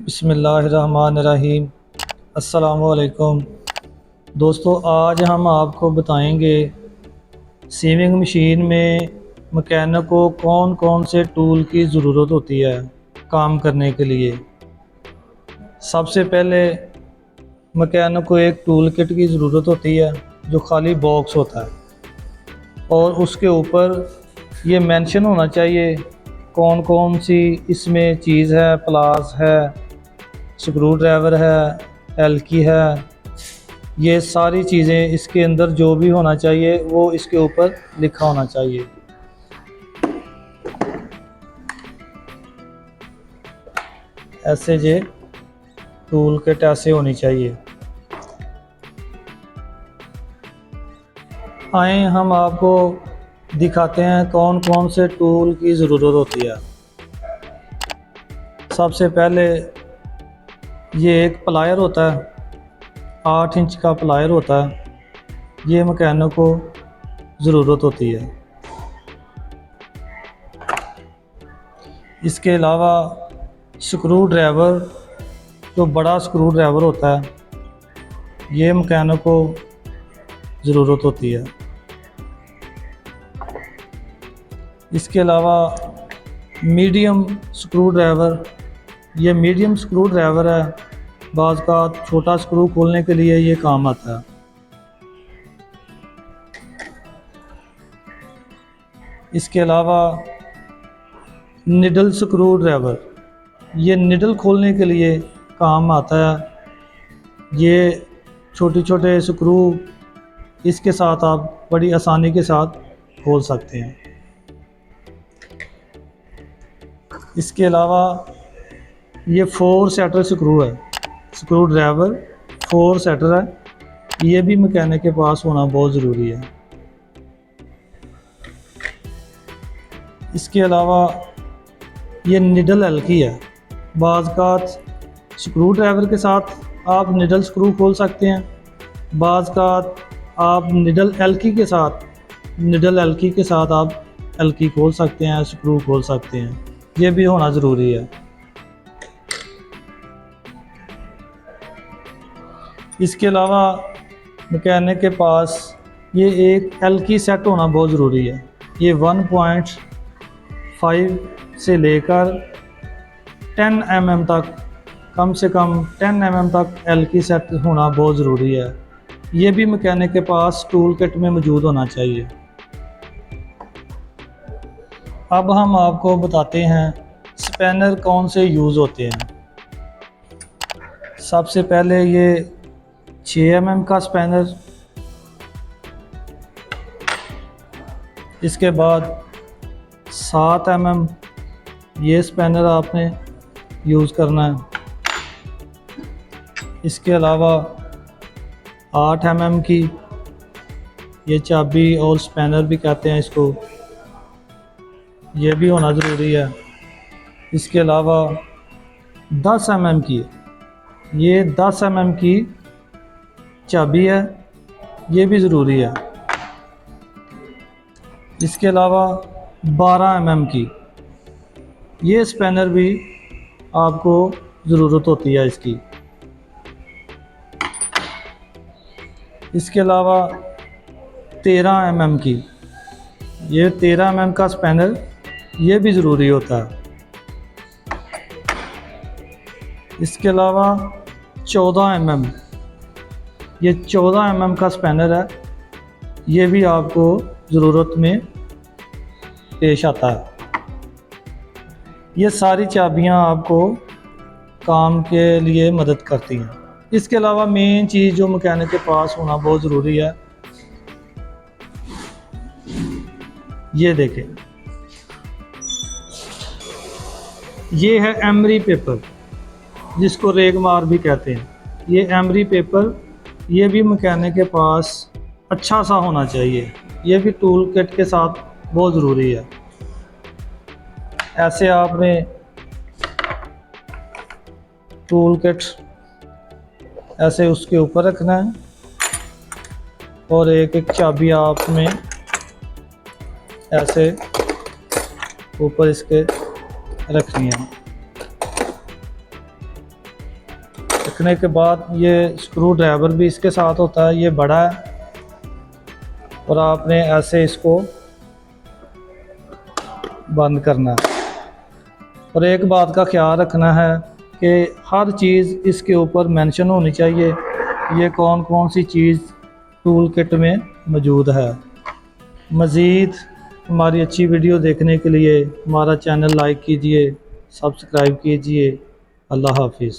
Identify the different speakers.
Speaker 1: बिस्मिल्लाहिर्रहमानिर्रहीम। अस्सलामुअलैकुम दोस्तों, आज हम आपको बताएंगे सीविंग मशीन में मैकेनिक को कौन कौन से टूल की ज़रूरत होती है काम करने के लिए। सबसे पहले मैकेनिक को एक टूल किट की ज़रूरत होती है जो खाली बॉक्स होता है और उसके ऊपर ये मेंशन होना चाहिए कौन कौन सी इसमें चीज़ है। प्लास है, स्क्रू ड्राइवर है, एल्की है, ये सारी चीज़ें इसके अंदर जो भी होना चाहिए वो इसके ऊपर लिखा होना चाहिए। ऐसे ये टूल किट ऐसे होनी चाहिए। आए हम आपको दिखाते हैं कौन कौन से टूल की ज़रूरत होती है। सबसे पहले ये एक प्लायर होता है, 8 इंच का प्लायर होता है, ये मैकेनिक को ज़रूरत होती है। इसके अलावा स्क्रू ड्राइवर, जो बड़ा स्क्रू ड्राइवर होता है, ये मैकेनिक को ज़रूरत होती है। इसके अलावा मीडियम स्क्रू ड्राइवर, ये मीडियम स्क्रू ड्राइवर है, बाज़ का छोटा स्क्रू खोलने के लिए ये काम आता है। इसके अलावा निडल स्क्रू ड्राइवर, ये निडल खोलने के लिए काम आता है। ये छोटे छोटे स्क्रू इसके साथ आप बड़ी आसानी के साथ खोल सकते हैं। इसके अलावा ये 4 सेटर स्क्रू है, स्क्रू ड्राइवर 4 सेटर है, ये भी मैकेनिक के पास होना बहुत ज़रूरी है। इसके अलावा ये निडल एल्की है, बाज़ का स्क्रू ड्राइवर के साथ आप निडल स्क्रू खोल सकते हैं, बाज़ का आप निडल एल्की के साथ आप एल्की खोल सकते हैं, स्क्रू खोल सकते हैं, ये भी होना ज़रूरी है। इसके अलावा मैकेनिक के पास ये एक एल्की सेट होना बहुत ज़रूरी है। ये 1.5 से लेकर 10 mm तक, कम से कम 10 mm तक एल्की सेट होना बहुत ज़रूरी है। ये भी मैकेनिक के पास टूल किट में मौजूद होना चाहिए। अब हम आपको बताते हैं स्पैनर कौन से यूज़ होते हैं। सबसे पहले ये 6 mm का स्पैनर, इसके बाद 7 mm ये स्पैनर आपने यूज़ करना है। इसके अलावा 8 mm की ये चाबी और स्पैनर भी कहते हैं इसको, ये भी होना ज़रूरी है। इसके अलावा 10 mm की, ये 10 mm की चाबी है, ये भी ज़रूरी है। इसके अलावा 12 mm की ये स्पैनर भी आपको ज़रूरत होती है इसकी। इसके अलावा 13 mm की, ये 13 mm का स्पैनर, ये भी ज़रूरी होता है। इसके अलावा 14 mm, ये 14 mm का स्पैनर है, ये भी आपको ज़रूरत में पेश आता है। ये सारी चाबियां आपको काम के लिए मदद करती हैं। इसके अलावा मेन चीज़ जो मैकेनिक के पास होना बहुत ज़रूरी है, ये देखें, ये है एमरी पेपर, जिसको रेगमार भी कहते हैं। ये एमरी पेपर, ये भी मैकेनिक के पास अच्छा सा होना चाहिए, ये भी टूल किट के साथ बहुत ज़रूरी है। ऐसे आपने टूल किट ऐसे उसके ऊपर रखना है और एक एक चाबी आपने ऐसे ऊपर इसके रखनी है। रखने के बाद ये स्क्रू ड्राइवर भी इसके साथ होता है, ये बड़ा है और आपने ऐसे इसको बंद करना है। और एक बात का ख्याल रखना है कि हर चीज़ इसके ऊपर मेंशन होनी चाहिए, ये कौन कौन सी चीज़ टूल किट में मौजूद है। मज़ीद हमारी अच्छी वीडियो देखने के लिए हमारा चैनल लाइक कीजिए, सब्सक्राइब कीजिए। अल्लाह हाफिज़।